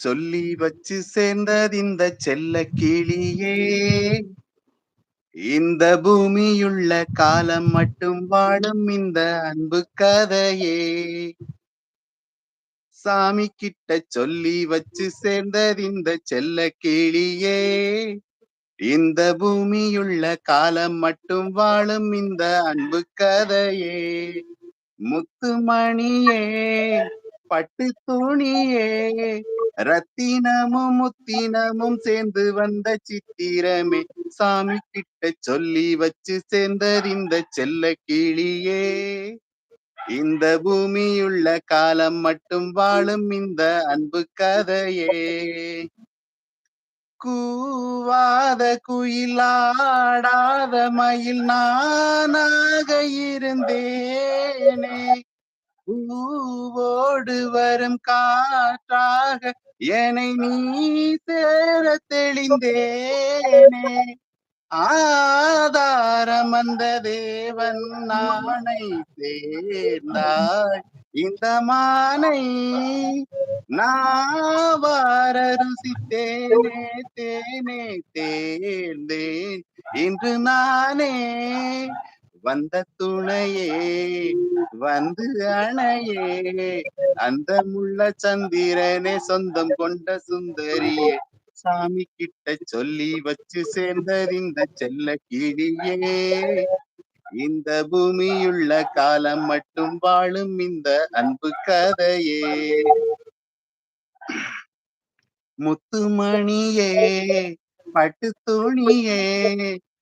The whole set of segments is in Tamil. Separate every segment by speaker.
Speaker 1: சொல்லி வச்சு சேர்ந்ததிந்த செல்ல கிளியே, இந்த பூமியுள்ள காலம் மட்டும் வாழும் இந்த அன்பு கதையே. சாமி கிட்ட சொல்லி வச்சு சேர்ந்ததிந்த செல்ல கிளியே, இந்த பூமியுள்ள காலம் மட்டும் வாழும் இந்த அன்பு கதையே. முத்துமணியே, பட்டு துணியே, ரத்தினமும் முத்தினமும் சேர்ந்து வந்த சித்திரமே, சாமி கிட்ட சொல்லி வச்சு சேர்ந்தறிந்த செல்ல கிளியே, இந்த பூமியுள்ள காலம் மட்டும் வாழும் இந்த அன்பு கதையே. கூவாத குயிலாடாத மயில் நானாக இருந்தேனே, பூவோடு வரும் காற்றாக என்னை நீ சேர தெளிந்தேனே. ஆதாரம் அந்த தேவன் நானை சேர்ந்தாய் இந்த மானை நாவார ருசித்தேனே, தேனே தேர்ந்தேன் இன்று நானே. வந்த துணையே வந்து அணையே, அந்த முள்ள சந்திரனே சொந்தம் கொண்ட சுந்தரியே, சாமி கிட்ட சொல்லி வச்சு சேர்ந்தறிந்த செல்ல கிளியே, இந்த பூமியுள்ள காலம் மட்டும் வாழும் இந்த அன்பு கதையே. முத்துமணியே, பட்டு துணியே,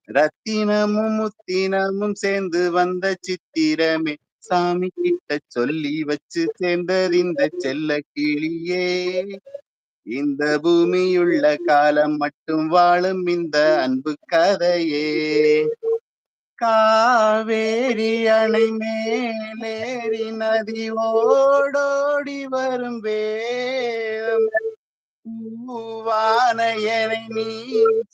Speaker 1: ரத்தினமும் முத்தினமும் சேர்ந்து வந்த சித்திரமே, சாமி கிட்ட சொல்லி வச்சு சேர்ந்தறிந்த செல்ல கிளியே, இந்த பூமியுள்ள காலம் மட்டும் வாழும் இந்த அன்பு கதையே. காவேரி அணை மேலேறி நதி ஓடோடி வரும் வேகம், பூவானையனை நீ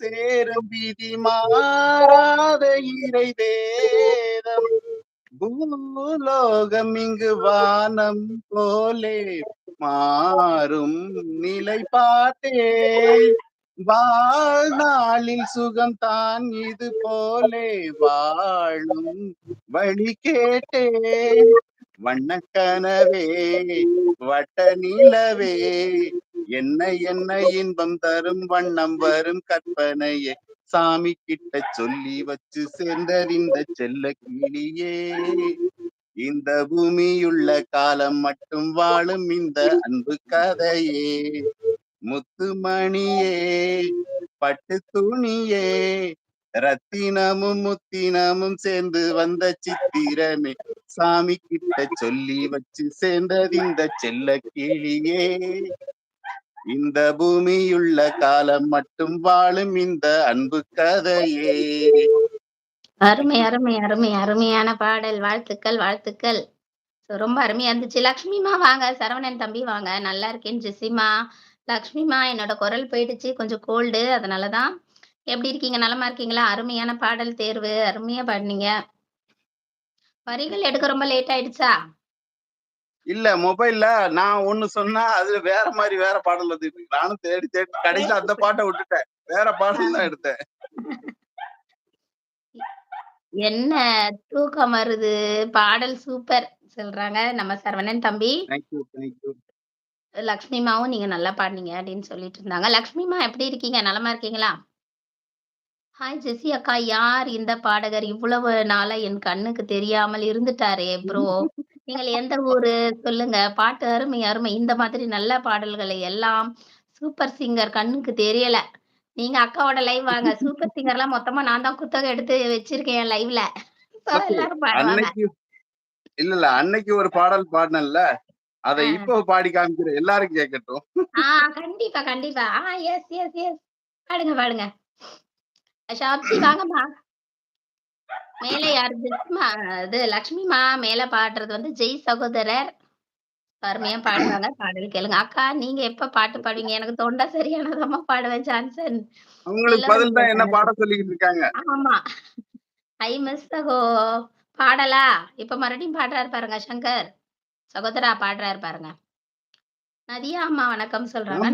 Speaker 1: சேரும் விதி மாறாத இறை வேதம், பூலோகம் இங்கு வானம் போலே மாறும் நிலை பார்த்தேன், வாழ்நாளில் சுகம் தான் இது போலே வாழும் வழி கேட்டேன். வண்ணக்கனவே, வட்ட நிலவே, என்ன என்ன இன்பம் தரும் வண்ணம் வரும் கற்பனையே, சாமி கிட்ட சொல்லி வச்சு சேர்ந்தறிந்த செல்ல கிளியே, இந்த பூமியுள்ள காலம் மட்டும் வாழும் இந்த அன்பு கதையே. முத்துமணியே, பட்டு துணியே, ரத்தினமும் முத்தினமும் சேர்ந்து வந்த சித்திரமே, சாமி கிட்ட சொல்லி வச்சு சேர்ந்தறிந்த செல்ல கிளியே, இந்த பூமியுள்ள காலம் மட்டும் வாழும் இந்த அன்பு கதையே.
Speaker 2: அருமை, அருமை, அருமை, அருமையான பாடல். வாழ்த்துக்கள், வாழ்த்துக்கள். ரொம்ப அருமையா இருந்துச்சு. லக்ஷ்மிமா வாங்க, சரவணன் தம்பி வாங்க. நல்லா இருக்கேன் ஜெசிமா. லக்ஷ்மிமா என்னோட குரல் போயிடுச்சு. கொஞ்சம் கோல்டு. அதனால தான். எப்படி இருக்கீங்க? நலமா இருக்கீங்களா? அருமையான பாடல் தேர்வு. அருமையா பாடுனீங்க. வரிகள் எடுக்க ரொம்ப லேட் ஆயிடுச்சா?
Speaker 1: இல்ல மொபைல்ல நான் ஒண்ணு சொன்னா அது வேற மாதிரி வேற பாடல் வந்துட்டு இருக்கு. நானும் தேடி தேடி கடைசியில அந்த பாட்டை விட்டுட்டேன். வேற பாடல் தான் எடுத்தேன்.
Speaker 2: என்ன தூக்கம் வருது. பாடல் சூப்பர் சொல்றாங்க நம்ம சரவணன் தம்பி.
Speaker 1: Thank you thank you.
Speaker 2: லக்ஷ்மிமாவும் நீங்க நல்லா பாடுனீங்க அப்படின்னு சொல்லிட்டு இருந்தாங்க. லக்ஷ்மிமா எப்படி இருக்கீங்க? நலமா இருக்கீங்களா? ஹாய் ஜெஸி அக்கா, யார் இந்த பாடகர்? இவ்வளவு நாளா என் கண்ணுக்கு தெரியாமல் இருந்துட்டாரே ப்ரோ. நீங்கள் எந்த ஊரு? சொல்லுங்க. பாட்டு அருமை, அருமை. இந்த மாதிரி நல்ல பாடல்களை எல்லாம் சூப்பர் சிங்கர் கண்ணுக்கு தெரியல. நீங்க அக்காவோட லைவ் வாங்க. சூப்பர் சிங்கர்லாம் மொத்தமா நான் தான் குத்தகை எடுத்து வச்சிருக்கேன் என் லைவ்ல.
Speaker 1: ஓகே.
Speaker 2: எல்லாரும் பாடுவாங்க.
Speaker 1: அன்னைக்கு இல்ல அன்னைக்கு ஒரு பாடல் பாடுனேன்ல, அத
Speaker 2: ஆ.
Speaker 1: இப்போ பாடி காமிக்கிறேன். எல்லாரும் கேட்கட்டும்.
Speaker 2: ஆ கண்டிப்பா, கண்டிப்பா. Yes, yes, yes. பாடுங்க, பாடுங்க. ஷாப்ஸி வாங்கம்மா. மேல யாரு ஜெஸ்மா இது லக்ஷ்மிமா மேல பாடுறது வந்து ஜெய் சகோதரர். அருமையா பாடுவாங்க. பாடல் கேளுங்க. அக்கா நீங்க எப்ப பாட்டு பாடுவீங்க? எனக்கு தொண்டை சரியானதாம்மா பாடுவேன் ஜான்சன்.
Speaker 1: அவங்களுக்கு பதில்
Speaker 2: இல்லவரங்க
Speaker 1: தான் என்ன பாட
Speaker 2: கணக்கு.
Speaker 1: சொல்லிக்கிட்டு இருக்காங்க.
Speaker 2: ஆமா. ஐ மிஸ் சகோ பாடலா? இப்ப மறுபடியும் பாடுறாரு பாருங்க சங்கர். சகோதரா பாடுறாரு பாருங்க. நதியா அம்மா வணக்கம் சொல்றாங்க.
Speaker 1: ஆமா.